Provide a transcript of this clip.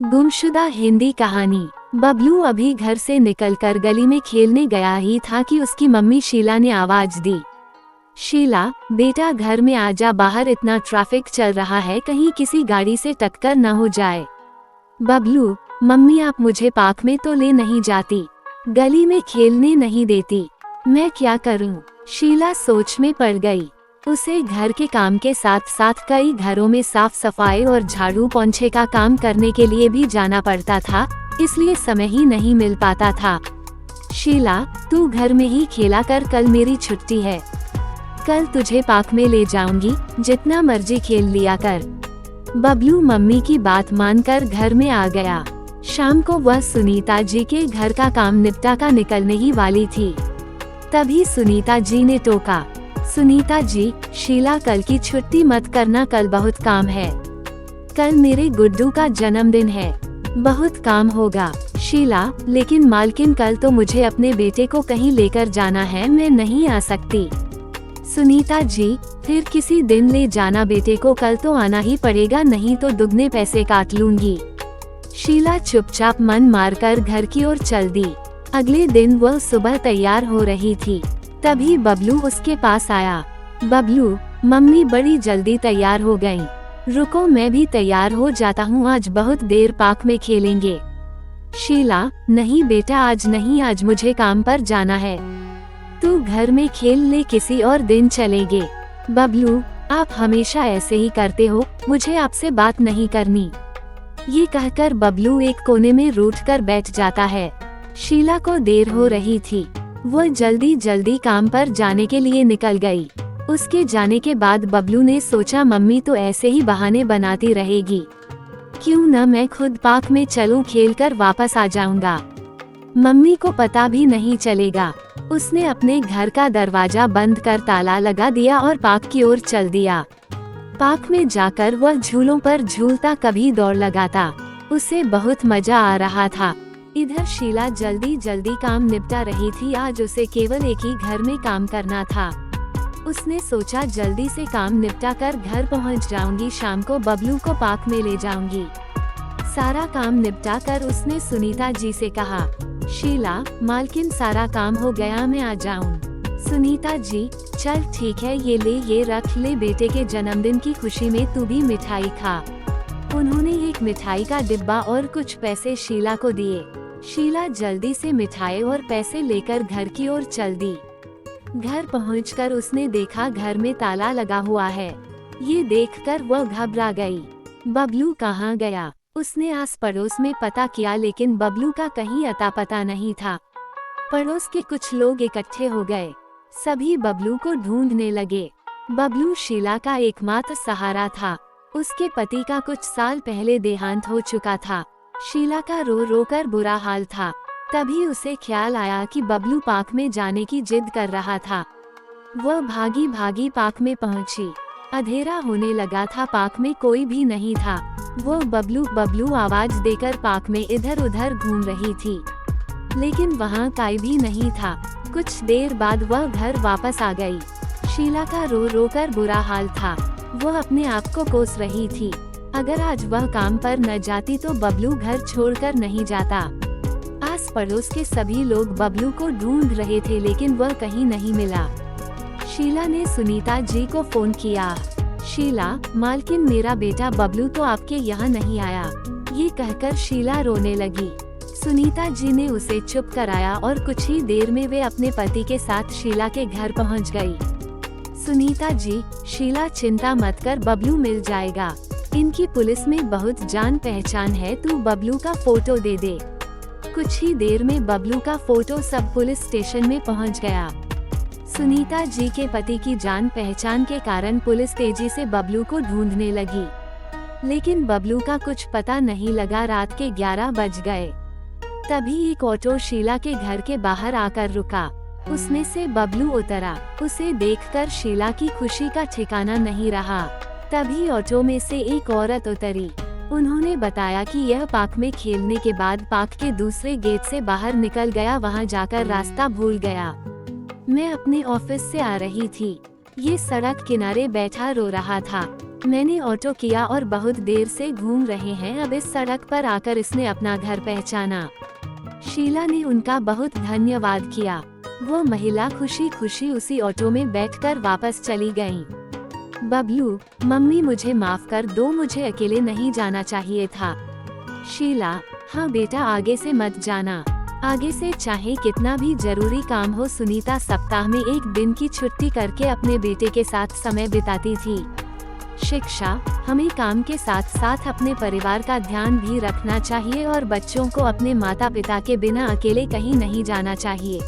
गुमशुदा हिंदी कहानी। बबलू अभी घर से निकलकर गली में खेलने गया ही था कि उसकी मम्मी शीला ने आवाज दी, शीला बेटा घर में आजा, बाहर इतना ट्रैफिक चल रहा है, कहीं किसी गाड़ी से टक्कर न हो जाए। बबलू, मम्मी आप मुझे पार्क में तो ले नहीं जाती, गली में खेलने नहीं देती, मैं क्या करूं? शीला सोच में पड़ गई। उसे घर के काम के साथ साथ कई घरों में साफ सफाई और झाड़ू पोंछे का काम करने के लिए भी जाना पड़ता था, इसलिए समय ही नहीं मिल पाता था। शीला, तू घर में ही खेला कर, कल मेरी छुट्टी है, कल तुझे पार्क में ले जाऊंगी, जितना मर्जी खेल लिया कर। बबलू मम्मी की बात मानकर घर में आ गया। शाम को वह सुनीता जी के घर का काम निपटा कर निकलने ही वाली थी, तभी सुनीता जी ने टोका, सुनीता जी, शीला कल की छुट्टी मत करना, कल बहुत काम है, कल मेरे गुड्डू का जन्मदिन है, बहुत काम होगा। शीला, लेकिन मालकिन कल तो मुझे अपने बेटे को कहीं लेकर जाना है, मैं नहीं आ सकती। सुनीता जी, फिर किसी दिन ले जाना बेटे को, कल तो आना ही पड़ेगा, नहीं तो दुगने पैसे काट लूंगी। शीला चुपचाप मन मारकर घर की ओर चल दी। अगले दिन वह सुबह तैयार हो रही थी, तभी बबलू उसके पास आया। बबलू, मम्मी बड़ी जल्दी तैयार हो गईं, रुको मैं भी तैयार हो जाता हूँ, आज बहुत देर पार्क में खेलेंगे। शीला, नहीं बेटा आज नहीं, आज मुझे काम पर जाना है, तू घर में खेल ले, किसी और दिन चलेंगे। बबलू, आप हमेशा ऐसे ही करते हो, मुझे आपसे बात नहीं करनी। ये कहकर बबलू एक कोने में रूठ कर बैठ जाता है। शीला को देर हो रही थी, वो जल्दी जल्दी काम पर जाने के लिए निकल गई। उसके जाने के बाद बबलू ने सोचा, मम्मी तो ऐसे ही बहाने बनाती रहेगी, क्यों न मैं खुद पार्क में चलूं, खेल कर वापस आ जाऊंगा, मम्मी को पता भी नहीं चलेगा। उसने अपने घर का दरवाजा बंद कर ताला लगा दिया और पार्क की ओर चल दिया। पार्क में जाकर वह झूलों पर झूलता, कभी दौड़ लगाता, उसे बहुत मजा आ रहा था। इधर शीला जल्दी जल्दी काम निपटा रही थी, आज उसे केवल एक ही घर में काम करना था। उसने सोचा जल्दी से काम निपटा कर घर पहुंच जाऊंगी, शाम को बबलू को पार्क में ले जाऊंगी। सारा काम निपटा कर उसने सुनीता जी से कहा, शीला मालकिन सारा काम हो गया, मैं आ जाऊं। सुनीता जी, चल ठीक है, ये ले, ये रख ले, बेटे के जन्मदिन की खुशी में तू भी मिठाई खा। उन्होंने एक मिठाई का डिब्बा और कुछ पैसे शीला को दिए। शीला जल्दी से मिठाई और पैसे लेकर घर की ओर चल दी। घर पहुंचकर उसने देखा घर में ताला लगा हुआ है। ये देखकर वह घबरा गई। बबलू कहाँ गया? उसने आस पड़ोस में पता किया, लेकिन बबलू का कहीं अता पता नहीं था। पड़ोस के कुछ लोग इकट्ठे हो गए, सभी बबलू को ढूंढने लगे। बबलू शीला का एकमात्र सहारा था। उसके पति का कुछ साल पहले देहांत हो चुका था। शीला का रो रो कर बुरा हाल था। तभी उसे ख्याल आया कि बबलू पार्क में जाने की जिद कर रहा था। वह भागी भागी पार्क में पहुंची। अंधेरा होने लगा था, पार्क में कोई भी नहीं था। वो बबलू बबलू आवाज देकर पार्क में इधर उधर घूम रही थी, लेकिन वहाँ कोई भी नहीं था। कुछ देर बाद वह घर वापस आ गई। शीला का रो रो कर बुरा हाल था। वह अपने आप को कोस रही थी, अगर आज वह काम पर न जाती तो बबलू घर छोड़कर नहीं जाता। आस पड़ोस के सभी लोग बबलू को ढूंढ रहे थे, लेकिन वह कहीं नहीं मिला। शीला ने सुनीता जी को फोन किया, शीला मालकिन, मेरा बेटा बबलू तो आपके यहाँ नहीं आया। ये कहकर शीला रोने लगी। सुनीता जी ने उसे चुप कराया और कुछ ही देर में वे अपने पति के साथ शीला के घर पहुँच गयी। सुनीता जी, शीला चिंता मत कर, बबलू मिल जाएगा, इनकी पुलिस में बहुत जान पहचान है, तू बबलू का फोटो दे दे। कुछ ही देर में बबलू का फोटो सब पुलिस स्टेशन में पहुंच गया। सुनीता जी के पति की जान पहचान के कारण पुलिस तेजी से बबलू को ढूंढने लगी, लेकिन बबलू का कुछ पता नहीं लगा। रात के 11 बज गए, तभी एक ऑटो शीला के घर के बाहर आकर रुका। उसमें से बबलू उतरा। उसे देखकर शीला की खुशी का ठिकाना नहीं रहा। तभी ऑटो में से एक औरत उतरी। उन्होंने बताया कि यह पार्क में खेलने के बाद पार्क के दूसरे गेट से बाहर निकल गया, वहां जाकर रास्ता भूल गया। मैं अपने ऑफिस से आ रही थी, ये सड़क किनारे बैठा रो रहा था। मैंने ऑटो किया और बहुत देर से घूम रहे हैं, अब इस सड़क पर आकर इसने अपना घर पहचाना। शीला ने उनका बहुत धन्यवाद किया। वो महिला खुशी खुशी उसी ऑटो में बैठकर वापस चली गईं। बबलू, मम्मी मुझे माफ कर दो, मुझे अकेले नहीं जाना चाहिए था। शीला, हाँ बेटा, आगे से मत जाना। आगे से चाहे कितना भी जरूरी काम हो, सुनीता सप्ताह में एक दिन की छुट्टी करके अपने बेटे के साथ समय बिताती थी। शिक्षा, हमें काम के साथ साथ अपने परिवार का ध्यान भी रखना चाहिए और बच्चों को अपने माता पिता के बिना अकेले कहीं नहीं जाना चाहिए।